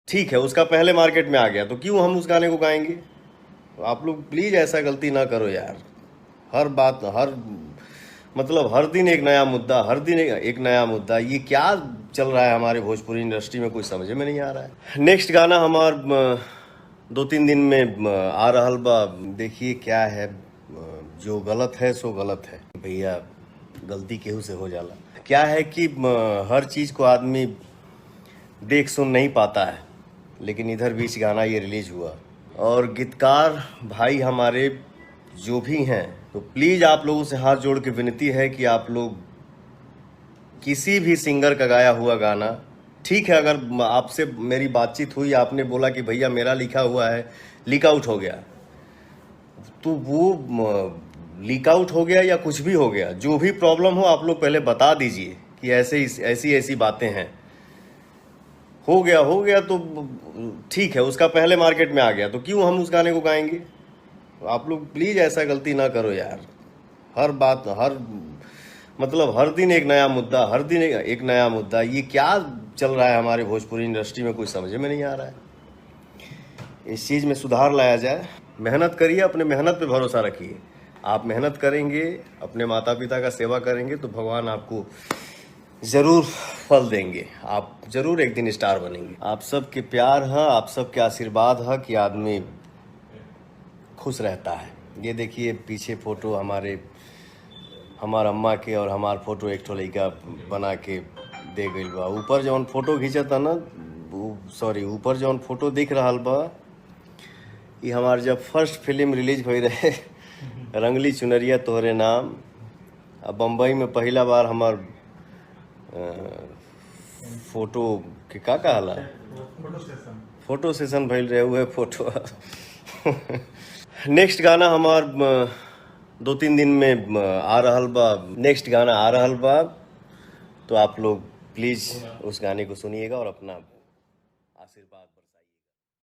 ठीक है, उसका पहले मार्केट में आ गया तो क्यों हम उस गाने को गाएंगे? तो आप लोग प्लीज़ ऐसा गलती ना करो यार। हर बात हर दिन एक नया मुद्दा, हर दिन एक नया मुद्दा, ये क्या चल रहा है हमारे भोजपुरी इंडस्ट्री में, कुछ समझ में नहीं आ रहा है। नेक्स्ट गाना हमार 2-3 दिन में आ रहल बा। देखिए क्या है, जो गलत है सो गलत है भैया, गलती केहू से हो जाला। क्या है कि हर चीज़ को आदमी देख सुन नहीं पाता है, लेकिन इधर बीच गाना ये रिलीज हुआ और गीतकार भाई हमारे जो भी हैं, तो प्लीज़ आप लोगों से हाथ जोड़ के विनती है कि आप लोग किसी भी सिंगर का गाया हुआ गाना, ठीक है अगर आपसे मेरी बातचीत हुई, आपने बोला कि भैया मेरा लिखा हुआ है लीक आउट हो गया, तो वो लीक आउट हो गया या कुछ भी हो गया, जो भी प्रॉब्लम हो आप लोग पहले बता दीजिए कि ऐसी ऐसी बातें हैं। हो गया तो ठीक है, उसका पहले मार्केट में आ गया तो क्यों हम उस गाने को गाएंगे? तो आप लोग प्लीज़ ऐसा गलती ना करो यार। हर बात हर दिन एक नया मुद्दा, हर दिन एक नया मुद्दा, ये क्या चल रहा है हमारे भोजपुरी इंडस्ट्री में, कुछ समझ में नहीं आ रहा है। इस चीज़ में सुधार लाया जाए। मेहनत करिए, अपने मेहनत पे भरोसा रखिए। आप मेहनत करेंगे, अपने माता पिता का सेवा करेंगे तो भगवान आपको ज़रूर फल देंगे, आप ज़रूर एक दिन स्टार बनेंगे। आप सबके प्यार है, आप सबके आशीर्वाद है कि आदमी खुश रहता है। ये देखिए पीछे फ़ोटो हमार अम्मा के और हमार फोटो एक ठो लड़का बना के दे गई बा। ऊपर जौन फोटो खींचता ना, ऊपर जौन फोटो दिख रहा बा, ये हमार जब फर्स्ट फिल्म रिलीज हो रहे रंगली चुनरिया तोहरे नाम, अब बम्बई में पहला बार हमार फोटो के का कहला फोटो सेशन भइल रहे हुए फोटो। नेक्स्ट गाना हमार 2-3 दिन में आ रहल बा। नेक्स्ट गाना आ रहल बा, तो आप लोग प्लीज़ उस गाने को सुनिएगा और अपना आशीर्वाद